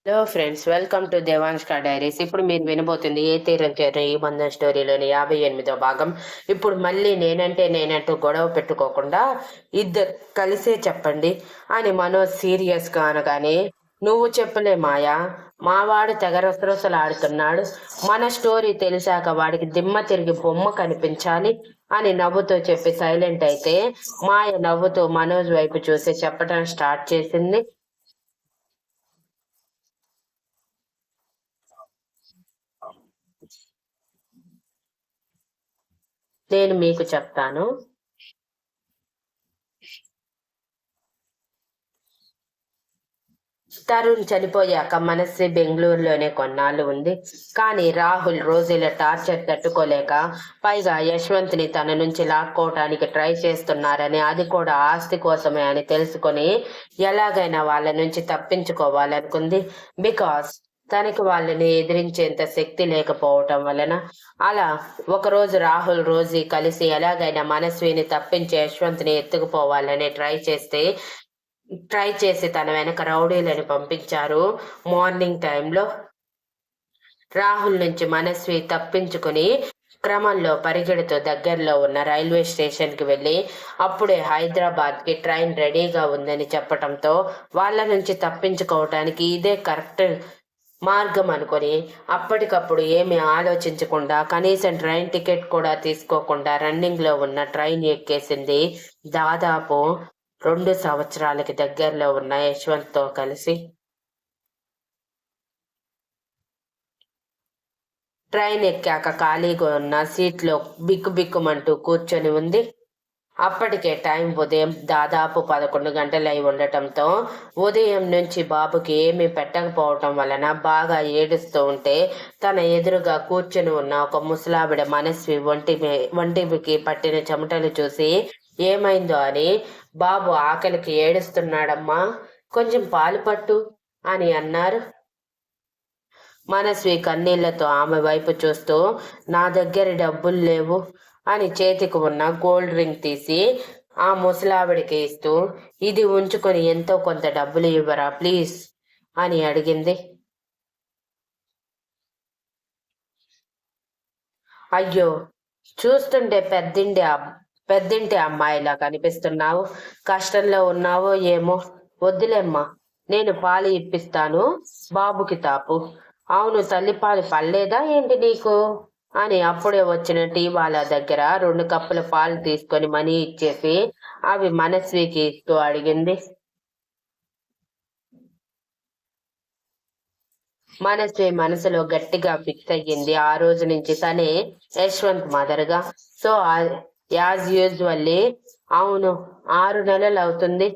Hello friends, welcome to Devanshka diaries. ఇప్పుడు మీరు వినబోతుంది ఏ తీరం చేరిన ఈ బంధం స్టోరీలోని 58వ భాగం. ఇప్పుడు మళ్ళీ నేనంటూ గొడవ పెట్టుకోకుండా ఇద్దరు కలిసే చెప్పండి అని మనోజ్ సీరియస్గా అనగానే, నువ్వు చెప్పలే మాయా, మావాడు తెగ రసరసలాడుతున్నాడు, మన స్టోరీ తెలిసాక వాడికి దిమ్మ తిరిగి బొమ్మ కనిపించాలి అని నవ్వుతూ చెప్పి సైలెంట్ అయితే, మాయ నవ్వుతూ మనోజ్ వైపు చూసి చెప్పడం స్టార్ట్ చేసింది. నేను మీకు చెప్తాను. తరుణ్ చనిపోయాక మనస్వి బెంగళూరులోనే కొన్నాళ్ళు ఉంది. కానీ రాహుల్ రోజుల టార్చర్ తట్టుకోలేక, పైగా యశ్వంత్ని తన నుంచి లాక్కోవటానికి ట్రై చేస్తున్నారని, అది కూడా ఆస్తి కోసమే అని తెలుసుకొని ఎలాగైనా వాళ్ళ నుంచి తప్పించుకోవాలనుకుంది. బికాస్ తనకి వాళ్ళని ఎదిరించేంత శక్తి లేకపోవటం వలన. అలా ఒకరోజు రాహుల్ రోజీ కలిసి ఎలాగైనా మనస్విని తప్పించి యశ్వంత్ని ఎత్తుకుపోవాలని ట్రై చేసి తన వెనక రౌడీలను పంపించారు. మార్నింగ్ టైంలో రాహుల్ నుంచి మనస్వి తప్పించుకుని క్రమంలో పరిగెడుతూ దగ్గరలో ఉన్న రైల్వే స్టేషన్కి వెళ్ళి అప్పుడే హైదరాబాద్కి ట్రైన్ రెడీగా ఉందని చెప్పటంతో వాళ్ళ నుంచి తప్పించుకోవటానికి ఇదే కరెక్ట్ మార్గం అనుకొని అప్పటికప్పుడు ఏమీ ఆలోచించకుండా, కనీసం ట్రైన్ టికెట్ కూడా తీసుకోకుండా రన్నింగ్లో ఉన్న ట్రైన్ ఎక్కేసింది. దాదాపు 2 సంవత్సరాలకి దగ్గరలో ఉన్న యశ్వంత్తో కలిసి. ట్రైన్ ఎక్కాక ఖాళీగా ఉన్న సీట్లో బిక్కుబిక్కుమంటూ కూర్చొని ఉంది. అప్పటికే టైం ఉదయం దాదాపు 11 గంటలు అయి ఉండటంతో ఉదయం నుంచి బాబుకి ఏమీ పెట్టకపోవటం వలన బాగా ఏడుస్తూ ఉంటే తన ఎదురుగా కూర్చొని ఉన్న ఒక ముసలావిడ మనస్వి ఒంటికి పట్టిన చెమటలు చూసి ఏమైందో అని, బాబు ఆకలికి ఏడుస్తున్నాడమ్మా, కొంచెం పాలు పట్టు అని అన్నారు. మనస్వి కన్నీళ్లతో ఆమె వైపు చూస్తూ, నా దగ్గర డబ్బులు లేవు అని చేతికి ఉన్న గోల్డ్ రింగ్ తీసి ఆ ముసలావిడికి ఇస్తూ, ఇది ఉంచుకొని ఎంతో కొంత డబ్బులు ఇవ్వరా ప్లీజ్ అని అడిగింది. అయ్యో, చూస్తుంటే పెద్దింటి అమ్మాయిలా కనిపిస్తున్నావు, కష్టంలో ఉన్నావో ఏమో, వద్దులేమ్మా, నేను పాలు ఇప్పిస్తాను, బాబుకి తాపు. అవును, తల్లిపాలు పడలేదా ఏంటి నీకు అని అప్పుడే వచ్చిన టీ వాళ్ళ దగ్గర 2 కప్పుల పాలు తీసుకొని మనీ ఇచ్చేసి అవి మనస్వికి ఇస్తూ అడిగింది. మనస్వి మనసులో గట్టిగా ఫిక్స్ అయ్యింది. ఆ రోజు నుంచి తనే యశ్వంత్ మదర్గా. సో యాజ్ యూజువల్లీ, అవును, 6 నెలలు అవుతుంది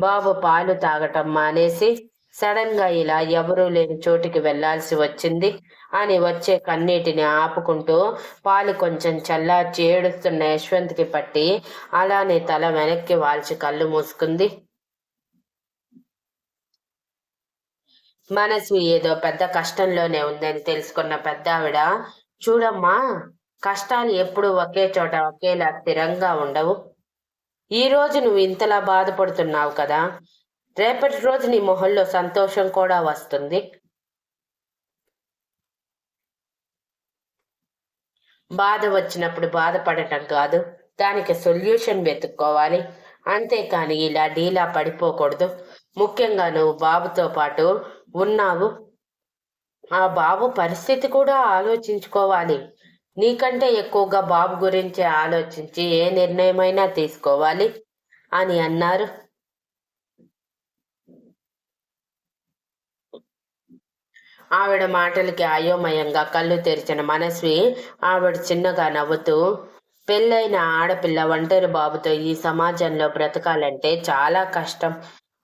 బాబు పాలు తాగటం మానేసి. సడన్ గా ఇలా ఎవరూ లేని చోటికి వెళ్లాల్సి వచ్చింది అని వచ్చే కన్నీటిని ఆపుకుంటూ పాలు కొంచెం చల్లార్చి ఏడుస్తున్న యశ్వంత్కి పట్టి అలానే తల వెనక్కి వాల్చి కళ్ళు మూసుకుంది. మనస్వి ఏదో పెద్ద కష్టంలోనే ఉందని తెలుసుకున్న పెద్ద ఆవిడ, చూడమ్మా, కష్టాలు ఎప్పుడు ఒకే చోట ఒకేలా స్థిరంగా ఉండవు. ఈ రోజు నువ్వు ఇంతలా బాధపడుతున్నావు కదా, రేపటి రోజు నీ మొహంలో సంతోషం కూడా వస్తుంది. బాధ వచ్చినప్పుడు బాధపడటం కాదు, దానికి సొల్యూషన్ వెతుక్కోవాలి. అంతేకాని ఇలా డీలా పడిపోకూడదు. ముఖ్యంగా నువ్వు బాబుతో పాటు ఉన్నావు, ఆ బాబు పరిస్థితి కూడా ఆలోచించుకోవాలి. నీకంటే ఎక్కువగా బాబు గురించి ఆలోచించి ఏ నిర్ణయమైనా తీసుకోవాలి అని అన్నారు. ఆవిడ మాటలకి అయోమయంగా కళ్ళు తెరిచిన మనస్వి ఆవిడ చిన్నగా నవ్వుతూ, పెళ్ళైన ఆడపిల్ల ఒంటరి బాబుతో ఈ సమాజంలో బ్రతకాలంటే చాలా కష్టం.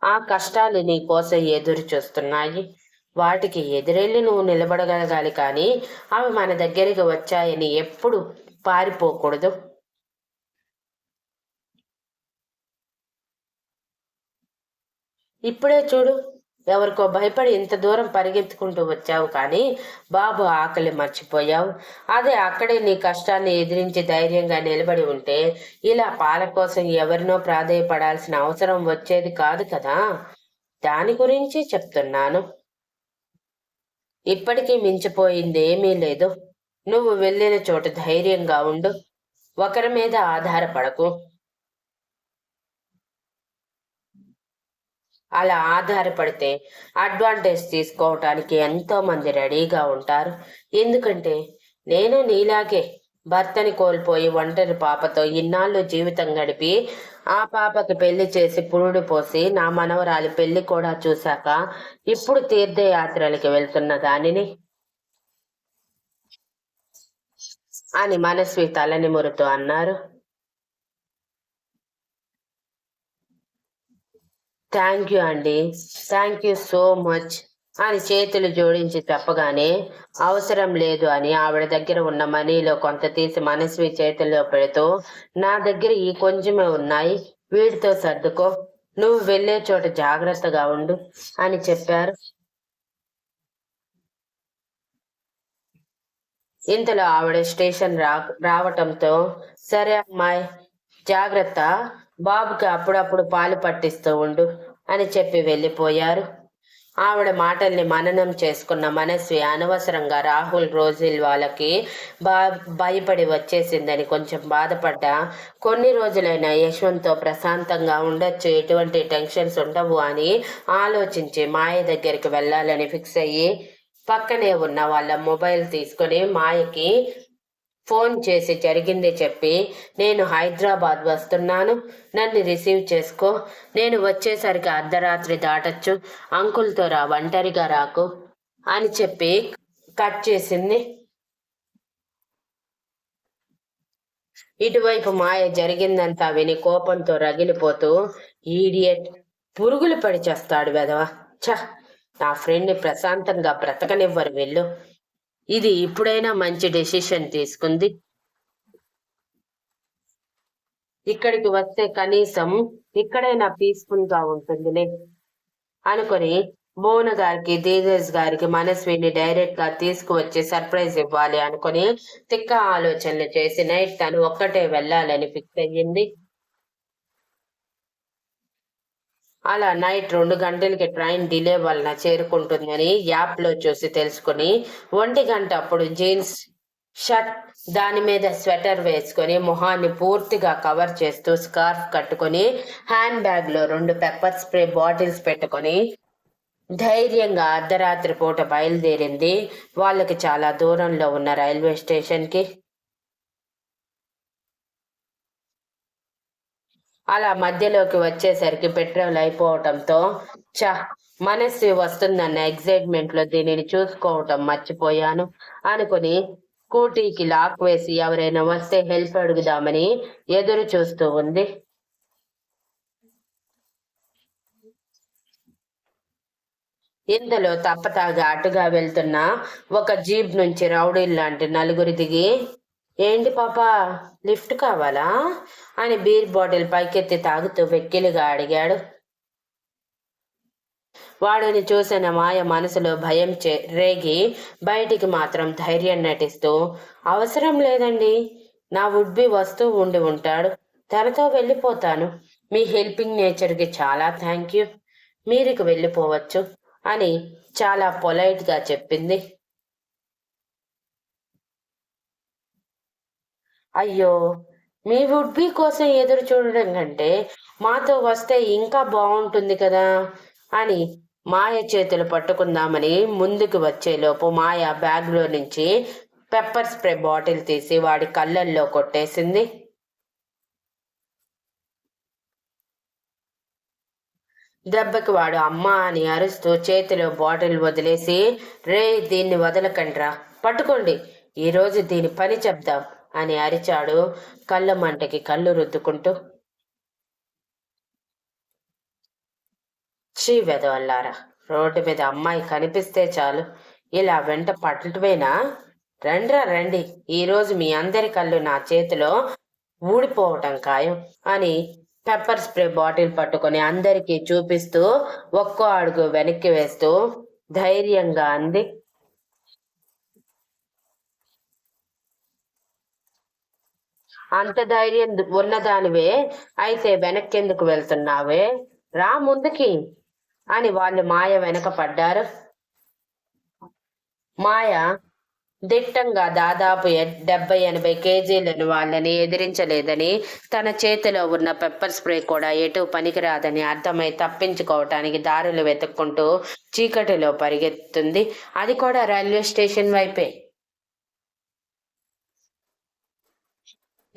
ఆ కష్టాలు నీ కోసం ఎదురు చూస్తున్నాయి. వాటికి ఎదురెళ్ళి నువ్వు నిలబడగలగాలి, కానీ అవి మన దగ్గరికి వచ్చాయని ఎప్పుడు పారిపోకూడదు. ఇప్పుడే చూడు, ఎవరికో భయపడి ఇంత దూరం పరిగెత్తుకుంటూ వచ్చావు, కానీ బాబు ఆకలి మర్చిపోయావు. అదే అక్కడే నీ కష్టాన్ని ఎదిరించి ధైర్యంగా నిలబడి ఉంటే ఇలా పాల కోసం ఎవరినో ప్రాధేయపడాల్సిన అవసరం వచ్చేది కాదు కదా. దాని గురించి చెప్తున్నాను. ఇప్పటికీ మించిపోయింది ఏమీ లేదు. నువ్వు వెళ్ళిన చోట ధైర్యంగా ఉండు. ఒకరి మీద ఆధారపడకు. అలా ఆధారపడితే అడ్వాంటేజ్ తీసుకోవటానికి ఎంతో మంది రెడీగా ఉంటారు. ఎందుకంటే నేను నీలాగే భర్తని కోల్పోయి ఒంటరి పాపతో ఇన్నాళ్ళు జీవితం గడిపి ఆ పాపకి పెళ్లి చేసి పురుడు పోసి నా మనవరాలి పెళ్లి కూడా చూశాక ఇప్పుడు తీర్థయాత్రలకి వెళ్తున్న దానిని అని మనస్వి తలనిమురుతూ అన్నారు. థ్యాంక్ యూ అండి, థ్యాంక్ యూ సో మచ్ అని చేతులు జోడించి చెప్పగానే అవసరం లేదు అని ఆవిడ దగ్గర ఉన్న మనీలో కొంత తీసి మనస్వి చేతుల్లో పెడుతూ నా దగ్గర ఈ కొంచెమే ఉన్నాయి, వీటితో సర్దుకో, నువ్వు వెళ్ళే చోట జాగ్రత్తగా ఉండు అని చెప్పారు. ఇంతలో ఆవిడ స్టేషన్ రావటంతో సరే అమ్మాయి జాగ్రత్త, బాబుకి అప్పుడప్పుడు పాలు పట్టిస్తూ ఉండు అని చెప్పి వెళ్ళిపోయారు. ఆవిడ మాటల్ని మననం చేసుకున్న మనస్వి అనవసరంగా రాహుల్ రోజుల్ వాళ్ళకి భయపడి వచ్చేసిందని కొంచెం బాధపడ్డా. కొన్ని రోజులైనా యశ్వంత్తో ప్రశాంతంగా ఉండొచ్చు, ఎటువంటి టెన్షన్స్ ఉండవు అని ఆలోచించి మాయ దగ్గరికి వెళ్ళాలని ఫిక్స్ అయ్యి పక్కనే ఉన్న వాళ్ళ మొబైల్ తీసుకొని మాయకి ఫోన్ చేసి జరిగింది చెప్పి నేను హైదరాబాద్ వస్తున్నాను, నన్ను రిసీవ్ చేసుకో, నేను వచ్చేసరికి అర్ధరాత్రి దాటచ్చు, అంకుల్తో రా, ఒంటరిగా రాకు అని చెప్పి కట్ చేసింది. ఇటువైపు మాయ జరిగిందంతా విని కోపంతో రగిలిపోతూ ఈడియట్, పురుగులు పడి చేస్తాడు వెధవ, ఛ, నా ఫ్రెండ్ని ప్రశాంతంగా బ్రతకనివ్వరు వెళ్ళు, ఇది ఇప్పుడైనా మంచి డెసిషన్ తీసుకుంది, ఇక్కడికి వస్తే కనీసం ఇక్కడైనా పీస్ఫుల్ గా ఉంటుందిలే అనుకుని మోన గారికి తేజస్ గారికి మనస్విని డైరెక్ట్ గా తీసుకువచ్చి సర్ప్రైజ్ ఇవ్వాలి అనుకుని తిక్క ఆలోచనలు చేసి నైట్ తను ఒక్కటే వెళ్ళాలని ఫిక్స్ అయ్యింది. అలా నైట్ 2 గంటలకి ట్రైన్ డిలే వలన చేరుకుంటుందని యాప్లో చూసి తెలుసుకుని 1 గంట అప్పుడు జీన్స్ షర్ట్, దాని మీద స్వెటర్ వేసుకొని మొహాన్ని పూర్తిగా కవర్ చేస్తూ స్కార్ఫ్ కట్టుకొని హ్యాండ్ బ్యాగ్లో 2 పెప్పర్ స్ప్రే బాటిల్స్ పెట్టుకొని ధైర్యంగా అర్ధరాత్రి పూట బయలుదేరింది వాళ్ళకి చాలా దూరంలో ఉన్న రైల్వే స్టేషన్కి. అలా మధ్యలోకి వచ్చేసరికి పెట్రోల్ అయిపోవటంతో మనస్సు వస్తుందన్న ఎగ్జైట్మెంట్ లో దీనిని చూసుకోవటం మర్చిపోయాను అనుకుని స్కూటీకి లాక్ వేసి ఎవరైనా వస్తే హెల్ప్ అడుగుదామని ఎదురు చూస్తూ ఉంది. ఇందులో తప్పతాగా అటుగా వెళ్తున్న ఒక జీప్ నుంచి రౌడీల్ లాంటి నలుగురు దిగి ఏంటి పాపా లిఫ్ట్ కావాలా అని బీర్ బాటిల్ పైకెత్తి తాగుతూ వెక్కిలిగా అడిగాడు. వాడిని చూసిన మాయ మనసులో భయం రేగి బయటికి మాత్రం ధైర్యం నటిస్తూ అవసరం లేదండి, నా వుడ్బి వస్తూ ఉండి ఉంటాడు, తనతో వెళ్ళిపోతాను, మీ హెల్పింగ్ నేచర్కి చాలా థ్యాంక్ యూ, మీరుకి వెళ్ళిపోవచ్చు అని చాలా పొలైట్గా చెప్పింది. అయ్యో, మీ వుడ్బీ కోసం ఎదురు చూడడం కంటే మాతో వస్తే ఇంకా బాగుంటుంది కదా అని మాయ చేతులు పట్టుకుందామని ముందుకు వచ్చేలోపు మాయ బ్యాగ్లో నుంచి పెప్పర్ స్ప్రే బాటిల్ తీసి వాడి కళ్ళల్లో కొట్టేసింది. దెబ్బకి వాడు అమ్మా అని అరుస్తూ చేతిలో బాటిల్ వదిలేసి రే దీన్ని వదలకండ్రా, పట్టుకోండి, ఈరోజు దీని పని చెప్దాం అని అరిచాడు కళ్ళ మంటకి కళ్ళు రుద్దుకుంటూ. శ్రీ వెదవల్లారా, రోడ్డు మీద అమ్మాయి కనిపిస్తే చాలు ఇలా వెంట పట్టడమేనా, రండ్రా రండి, ఈరోజు మీ అందరి కళ్ళు నా చేతిలో ఊడిపోవటం ఖాయం అని పెప్పర్ స్ప్రే బాటిల్ పట్టుకొని అందరికీ చూపిస్తూ ఒక్కో అడుగు వెనక్కి వేస్తూ ధైర్యంగా అంది. అంత ధైర్యం ఉన్నదానివే అయితే వెనక్కెందుకు వెళ్తున్నావే, రా ముందుకి అని వాళ్ళు మాయ వెనక పడ్డారు. మాయ దిట్టంగా దాదాపు 70-80 కేజీలను వాళ్ళని ఎదిరించలేదని, తన చేతిలో ఉన్న పెప్పర్ స్ప్రే కూడా ఎటూ పనికిరాదని అర్థమై తప్పించుకోవటానికి దారులు వెతుక్కుంటూ చీకటిలో పరిగెత్తుంది. అది కూడా రైల్వే స్టేషన్ వైపే.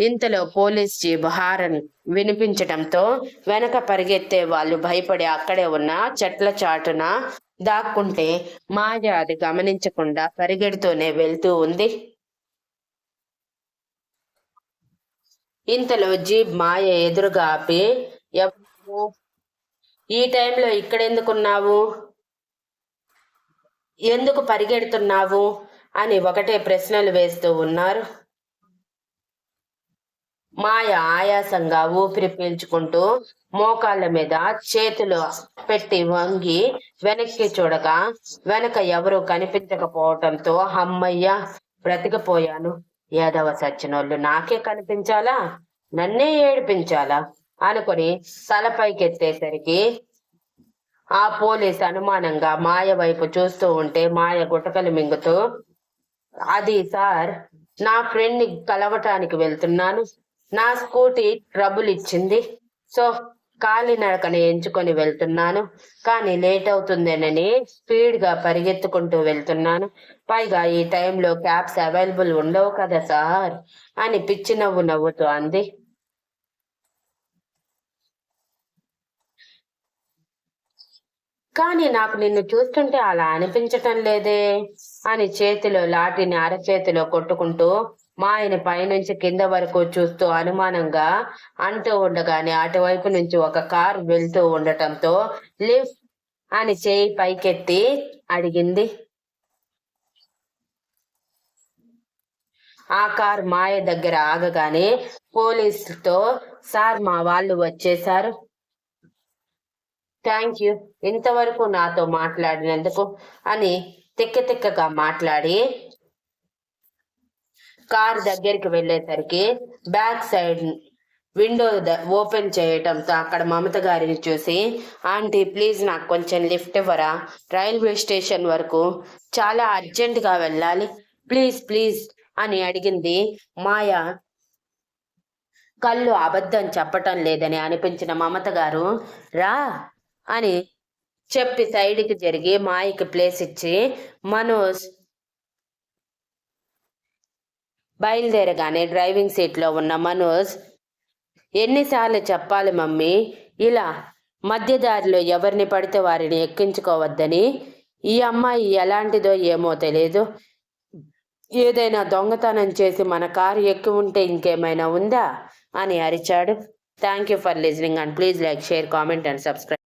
ఇంతలో పోలీస్ జీప్ హారన్ వినిపించటంతో వెనక పరిగెత్తే వాళ్ళు భయపడి అక్కడే ఉన్న చెట్ల చాటున దాక్కుంటే మాయ అది గమనించకుండా పరిగెడుతూనే వెళ్తూ ఉంది. ఇంతలో జీప్ మాయ ఎదురుగా ఆపి, "ఎవరు? ఈ టైంలో ఇక్కడెందుకున్నావు? ఎందుకు పరిగెడుతున్నావు?" అని ఒకటే ప్రశ్నలు వేస్తూ ఉన్నారు. మాయ ఆయాసంగా ఊపిరి పీల్చుకుంటూ మోకాళ్ళ మీద చేతులు పెట్టి వంగి వెనక్కి చూడగా వెనక ఎవరూ కనిపించకపోవటంతో అమ్మయ్య, బ్రతికిపోయాను. యాదవ సచ్చినోళ్ళు నాకే కనిపించాలా, నన్నే ఏడిపించాలా అనుకుని తలపైకెత్తేసరికి ఆ పోలీస్ అనుమానంగా మాయ వైపు చూస్తూ ఉంటే మాయ గుటకలు మింగుతూ, "అది సార్, నా ఫ్రెండ్ ని కలవటానికి వెళ్తున్నాను. నా స్కూటీ ట్రబుల్ ఇచ్చింది. సో కాలినడకన ఎంచుకొని వెళ్తున్నాను. కానీ లేట్ అవుతుందేనని స్పీడ్ గా పరిగెత్తుకుంటూ వెళ్తున్నాను. పైగా ఈ టైంలో క్యాబ్స్ అవైలబుల్ ఉండవు కదా సార్" అని పిచ్చి నవ్వు నవ్వుతూ అంది. "కానీ నాకు నిన్ను చూస్తుంటే అలా అనిపించటం లేదే" అని చేతిలో లాఠీని అరచేతిలో కొట్టుకుంటూ మా ఆయన పైనుంచి కింద వరకు చూస్తూ అనుమానంగా అంటూ ఉండగానే అటువైపు నుంచి ఒక కారు వెళ్తూ ఉండటంతో లిఫ్ట్ అని చేయి పైకెత్తి అడిగింది. ఆ కారు మాయ దగ్గర ఆగగానే పోలీసుతో, "సార్, మా వాళ్ళు వచ్చేశారు. థ్యాంక్ యూ ఇంతవరకు నాతో మాట్లాడినందుకు" అని తిక్కగా మాట్లాడి కార్ దగ్గరికి వెళ్ళేసరికి బ్యాక్ సైడ్ విండో ఓపెన్ చేయటంతో అక్కడ మమత గారిని చూసి, "ఆంటీ, ప్లీజ్ నాకు కొంచెం లిఫ్ట్ ఇవ్వరా? రైల్వే స్టేషన్ వరకు చాలా అర్జెంటుగా వెళ్ళాలి. ప్లీజ్ ప్లీజ్" అని అడిగింది. మాయ కళ్ళు అబద్ధం చెప్పటం లేదని అనిపించిన మమత గారు, "రా" అని చెప్పి సైడ్కి జరిగి మాయకి ప్లేస్ ఇచ్చి మనోజ్ బయలుదేరగానే డ్రైవింగ్ సీట్లో ఉన్న మనోజ్, "ఎన్నిసార్లు చెప్పాలి మమ్మీ, ఇలా మధ్యదారిలో ఎవరిని పడితే వారిని ఎక్కించుకోవద్దని? ఈ అమ్మాయి ఎలాంటిదో ఏమో తెలియదు. ఏదైనా దొంగతనం చేసి మన కారు ఎక్కి ఉంటే ఇంకేమైనా ఉందా" అని అరిచాడు. Thank you for listening and please like, share, comment and subscribe.